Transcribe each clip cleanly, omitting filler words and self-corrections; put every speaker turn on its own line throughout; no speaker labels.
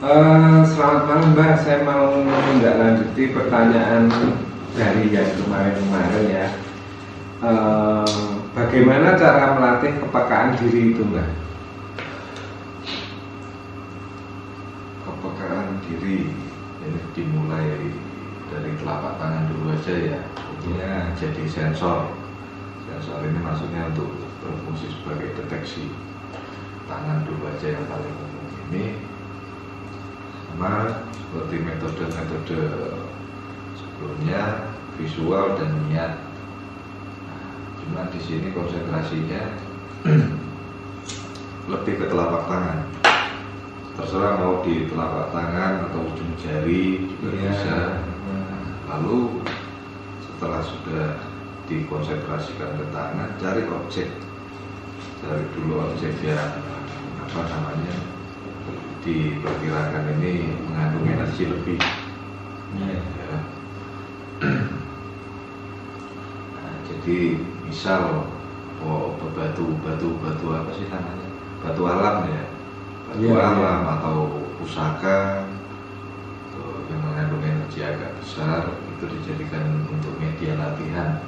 Selamat malam Mbak, saya mau menindaklanjuti pertanyaan dari yang kemarin-kemarin ya. Bagaimana cara melatih kepekaan diri itu Mbak?
Kepekaan diri ini dimulai dari telapak tangan dulu aja ya,
Ya.
jadi sensor. Sensor ini maksudnya untuk berfungsi sebagai deteksi. Tangan dulu aja yang paling umum ini, sama seperti metode-metode sebelumnya, visual dan niat. Cuma di sini konsentrasinya lebih ke telapak tangan. Terserah mau di telapak tangan atau ujung jari juga bisa. Lalu setelah sudah dikonsentrasikan ke tangan, cari objek. Cari dulu objek yang diperkirakan ini mengandung energi lebih. Ya. Nah, jadi misal batu apa sih namanya, batu alam ya, batu alam atau pusaka yang mengandung energi agak besar, itu dijadikan untuk media latihan.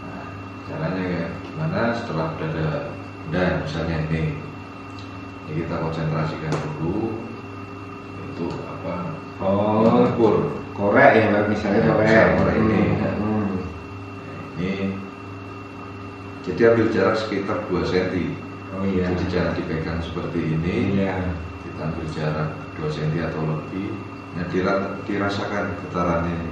Nah, caranya ya gimana? Setelah udah ada misalnya ini kita konsentrasikan dulu itu apa? Mengukur
Korek ya Mbak, misalnya korek
ini. Ini jadi ambil jarak sekitar 2 cm.
Oh iya.
Jadi jangan dipegang seperti ini.
Iya.
Kita ambil jarak 2 cm atau lebih. Nah, dirasakan getarannya,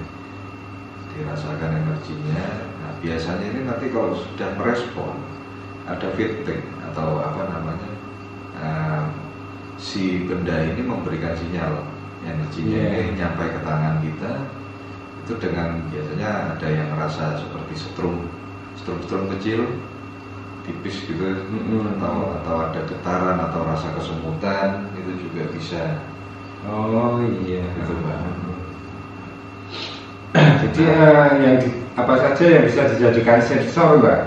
dirasakan energinya. Nah, biasanya ini nanti kalau sudah merespon, ada feedback atau apa namanya, si benda ini memberikan sinyal energinya ini nyampe ke tangan kita. Itu dengan biasanya ada yang merasa seperti strum kecil tipis gitu, atau ada getaran atau rasa kesemutan, itu juga bisa.
Oh iya.
Gitu Mbak.
Jadi apa saja yang bisa dijadikan sensor Mbak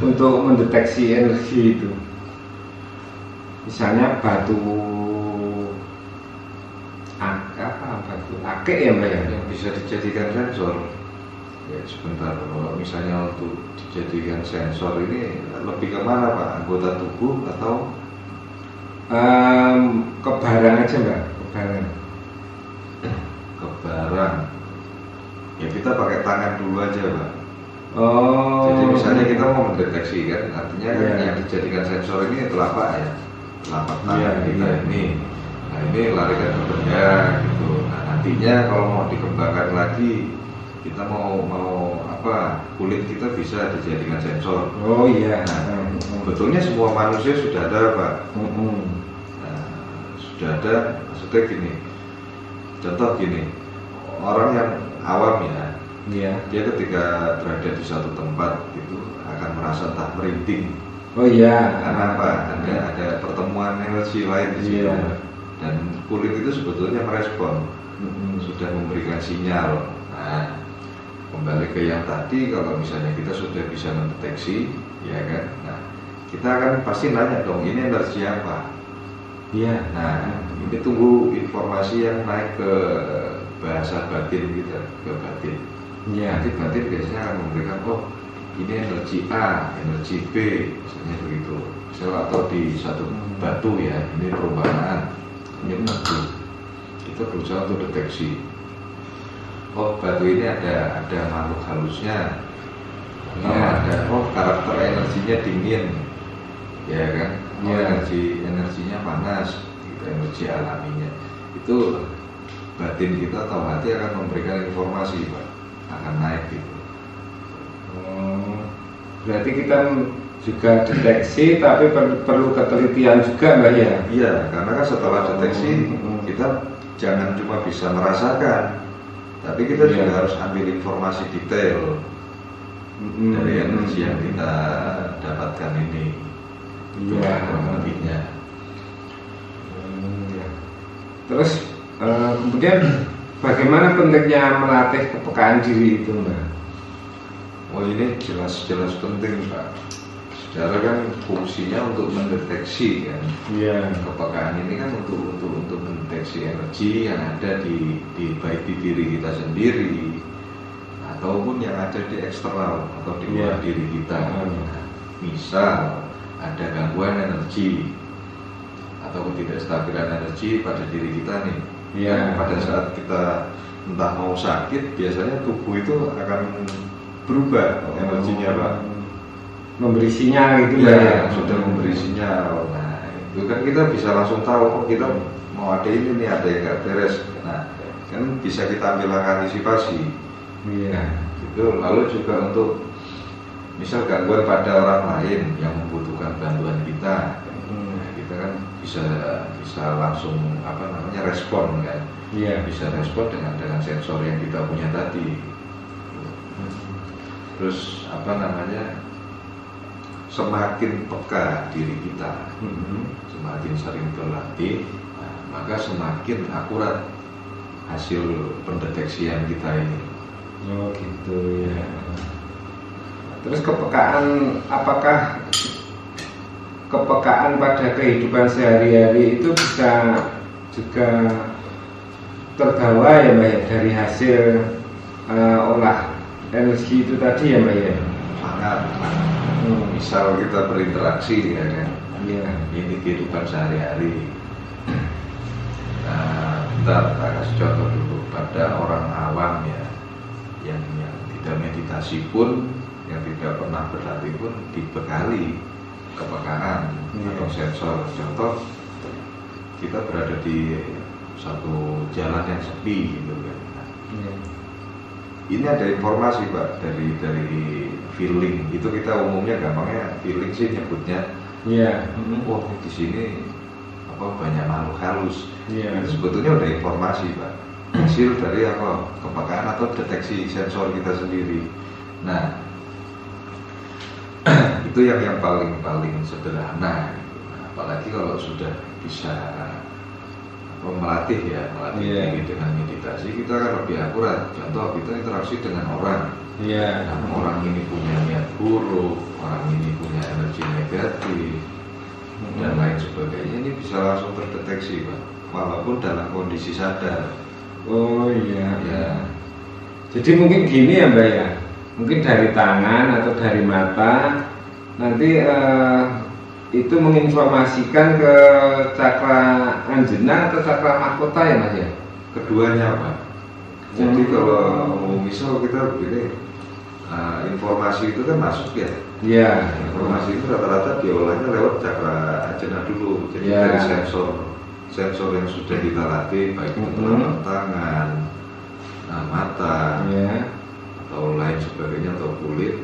untuk mendeteksi energi itu? Misalnya batu akik ya Mbak ya?
Yang bisa dijadikan sensor ya sebentar, kalau misalnya untuk dijadikan sensor ini lebih kemana Pak? Anggota tubuh atau
ke barang aja Mbak,
ke barang? Ya kita pakai tangan dulu aja Pak.
Oh.
Jadi misalnya kita mau mendeteksi kan, artinya kan yang dijadikan sensor ini telapak ya, telapak tangan kita ini. Nah ini larikan ke benda gitu. Nah nantinya kalau mau dikembangkan lagi, kita mau apa, kulit kita bisa dijadikan sensor.
Oh iya.
Nah, sebetulnya semua manusia sudah ada Pak. Nah, sudah ada, maksudnya gini. Contoh gini, orang yang awam ya, dia ketika berada di satu tempat itu akan merasa entah merinding.
Oh iya.
Karena apa? Ada pertemuan energi lain di situ. Dan kulit itu sebetulnya merespon, sudah memberikan sinyal. Nah, kembali ke yang tadi, kalau misalnya kita sudah bisa mendeteksi, ya kan? Nah, kita akan pasti nanya dong, ini energi apa?
Iya.
Nah, ini tunggu informasi yang naik ke bahasa batin kita, ke batin.
Iya.
Nanti batin biasanya akan memberikan, oh ini energi A, energi B, misalnya begitu. Misalnya atau di satu batu ya, ini perubahan, ini batu. Kita berusaha untuk deteksi. Oh batu ini ada makhluk halusnya. Ada karakter energinya dingin, ya kan? Energinya panas, gitu, energi alaminya. Itu batin kita atau hati akan memberikan informasi Pak, akan naik gitu.
Berarti kita juga deteksi, tapi perlu ketelitian juga Mbak ya?
Iya, karena kan setelah deteksi kita jangan cuma bisa merasakan, tapi kita juga harus ambil informasi detail dari energi yang kita dapatkan ini. Iya, lebihnya.
Terus kemudian bagaimana pentingnya melatih kepekaan diri itu Mbak?
Oh ini jelas penting Pak. Secara kan fungsinya untuk mendeteksi kan.
Iya.
Kepekaan ini kan untuk mendeteksi energi yang ada di baik di diri kita sendiri ataupun yang ada di eksternal atau di luar diri kita. Misal ada gangguan energi atau ketidakstabilan energi pada diri kita nih. Pada saat kita entah mau sakit, biasanya tubuh itu akan berubah energinya, Pak.
Memberi sinyal gitu
ya, sudah memberi sinyal. Nah, itu kan kita bisa langsung tahu, oh kita mau ada ini nih, ada yang nggak beres. Nah, kan bisa kita ambil langkah antisipasi. Gitu. Lalu juga untuk misal gangguan pada orang lain yang membutuhkan bantuan kita, kita kan bisa langsung respon kan. Bisa respon dengan sensor yang kita punya tadi. Terus semakin peka diri kita, semakin sering berlatih, maka semakin akurat hasil pendeteksian kita ini.
Oh gitu ya. Terus kepekaan, apakah kepekaan pada kehidupan sehari-hari itu bisa juga terbawa ya Mbak ya dari hasil olah energi itu tadi ya Mbak ya?
Sangat. Misal kita berinteraksi ya kan, ini kehidupan sehari-hari. Nah, kita kasih contoh dulu pada orang awam ya, yang tidak meditasi pun, yang tidak pernah berlatih pun dibekali kepekaan atau sensor. Contoh, kita berada di satu jalan yang sepi gitu kan. Ini ada informasi Pak dari feeling, itu kita umumnya gampangnya feeling sih nyebutnya. Oh di sini banyak makhluk halus. Itu sebetulnya udah informasi Pak, hasil dari kepekaan atau deteksi sensor kita sendiri. Nah itu yang paling sederhana. Apalagi kalau sudah bisa melatih diri dengan meditasi, kita akan lebih akurat. Contoh, kita interaksi dengan orang. Orang ini punya niat buruk, orang ini punya energi negatif, dan lain sebagainya. Ini bisa langsung terdeteksi Pak, walaupun dalam kondisi sadar.
Oh iya. Jadi mungkin gini ya Mbak ya, mungkin dari tangan atau dari mata nanti itu menginformasikan ke cakra anjena atau cakra mahkota ya Mas ya?
Keduanya Pak. Jadi kalau misal kita begini, informasi itu kan masuk ya. Informasi itu rata-rata diolahnya lewat cakra ajena dulu. Jadi dari sensor yang sudah kita latih, baik itu telapak tangan, mata, atau lain sebagainya, atau kulit.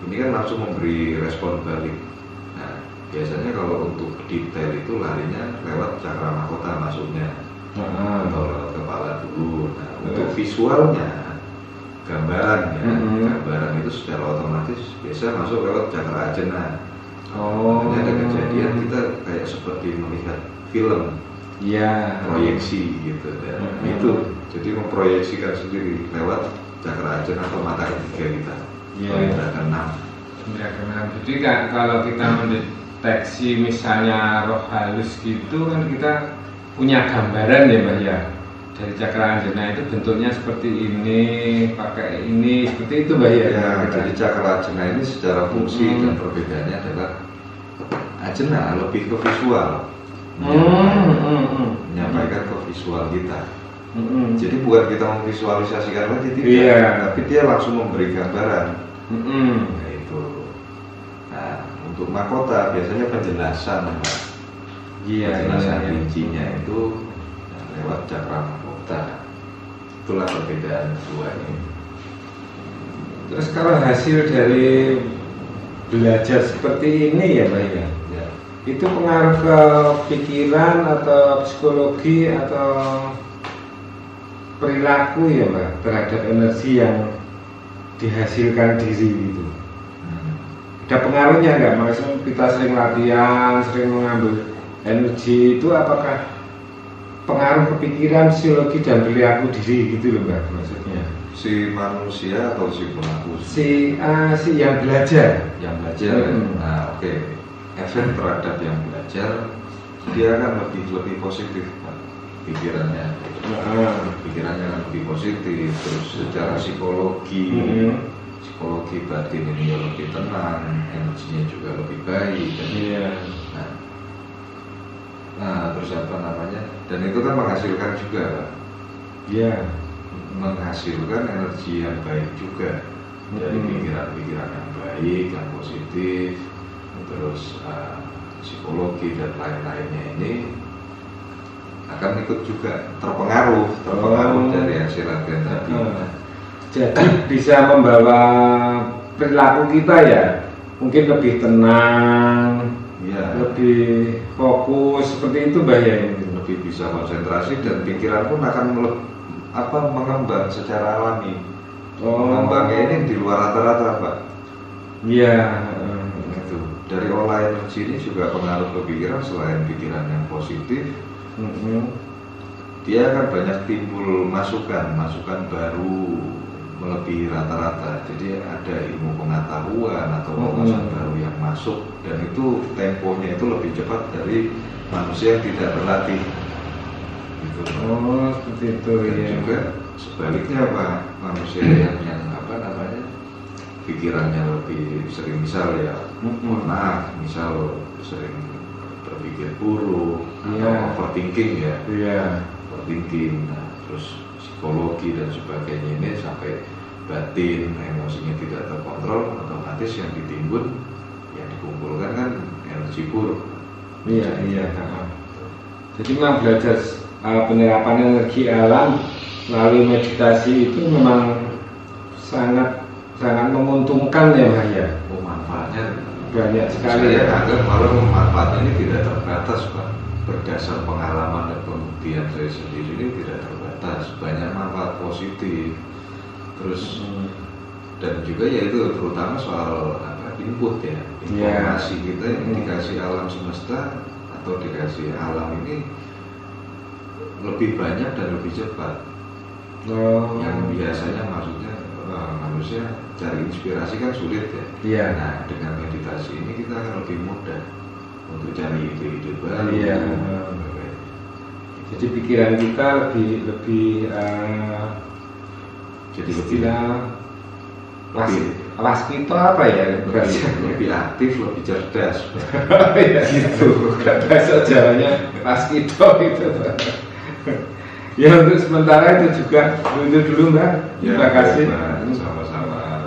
Ini kan langsung memberi respon balik. Biasanya kalau untuk detail itu larinya lewat cakra mahkota masuknya, atau lewat kepala dulu. Nah, untuk visualnya, gambaran itu secara otomatis biasa masuk lewat cakra ajena. Makanya ada kejadian kita kayak seperti melihat film, proyeksi gitu. Itu jadi memproyeksikan sendiri lewat cakra ajena atau mata ketiga kita. Indra keenam.
Jadi kalau kita mendeteksi misalnya roh halus gitu kan kita punya gambaran ya Mbak ya, dari cakra ajena itu bentuknya seperti ini, pakai ini, seperti itu Mbak ya.
Jadi cakra ajena ini secara fungsi dan perbedaannya adalah ajena lebih ke visual, menyampaikan ke visual kita. Jadi bukan kita memvisualisasikan lagi, tidak, tapi dia langsung memberi gambaran. Nah, itu. Nah, untuk mahkota biasanya penjelasan Pak. Penjelasan rincinya itu lewat cakra mahkota. Itulah perbedaan kedua ini.
Terus kalau hasil dari belajar seperti ini ya Pak ya, itu pengaruh ke pikiran atau psikologi atau perilaku ya Pak terhadap energi yang dihasilkan diri gitu. Ada pengaruhnya nggak? Maksudnya kita sering latihan, sering mengambil energi itu apakah pengaruh kepikiran, psikologi dan perilaku diri gitu loh Mbak maksudnya.
Si manusia atau si pelaku?
Si yang belajar.
Yang belajar. Nah, oke. Efek terhadap yang belajar, dia akan lebih positif Pak. Pikirannya lebih positif. Terus secara psikologi batin ini lebih tenang, energinya juga lebih baik. Nah, terus apa namanya? Dan itu kan menghasilkan juga, Pak.
Iya.
Menghasilkan energi yang baik juga dari pikiran-pikiran yang baik, yang positif, terus psikologi dan lain-lainnya ini akan ikut juga terpengaruh dari hasil latihan tadi.
Jadi bisa membawa perilaku kita ya, mungkin lebih tenang. Ya. Lebih fokus seperti itu Mbak ya,
lebih bisa konsentrasi dan pikiran pun akan mengembang secara alami. Mengembangnya ini di luar rata-rata Pak.
Iya.
Itu dari olah energi ini juga pengaruh ke pikiran. Selain pikiran yang positif, dia akan banyak timbul masukan baru melebihi rata-rata. Jadi ada ilmu pengetahuan atau wawasan baru yang masuk, dan itu temponya itu lebih cepat dari manusia yang tidak berlatih gitu.
Seperti itu.
Dan juga sebaliknya Pak, manusia yang pikirannya lebih sering misal sering berpikir buruk atau overthinking overthinking. Nah, terus psikologi dan sebagainya ini sampai batin, emosinya tidak terkontrol, otomatis yang ditimbun, yang dikumpulkan kan energi buruk.
Iya. Jadi memang belajar penerapan energi alam melalui meditasi itu memang sangat menguntungkan ya Mbak ya.
Manfaatnya
banyak sekali.
Saya anggap malah manfaatnya ini tidak terbatas Pak. Berdasar pengalaman dan pembuktian saya sendiri ini tidak terbatas, banyak manfaat positif. Terus dan juga yaitu terutama soal input ya, informasi kita yang dikasih alam semesta atau dikasih alam ini lebih banyak dan lebih cepat. Yang biasanya maksudnya manusia cari inspirasi kan sulit ya. Nah, dengan meditasi ini kita akan lebih mudah untuk cari ide-ide baru.
Jadi pikiran kita lebih waspito apa ya?
Lebih aktif, lebih cerdas.
Gitu. Bahasa Jawanya waspito itu. Ya untuk sementara itu juga dulu Mbak. Terima kasih.
Sama-sama.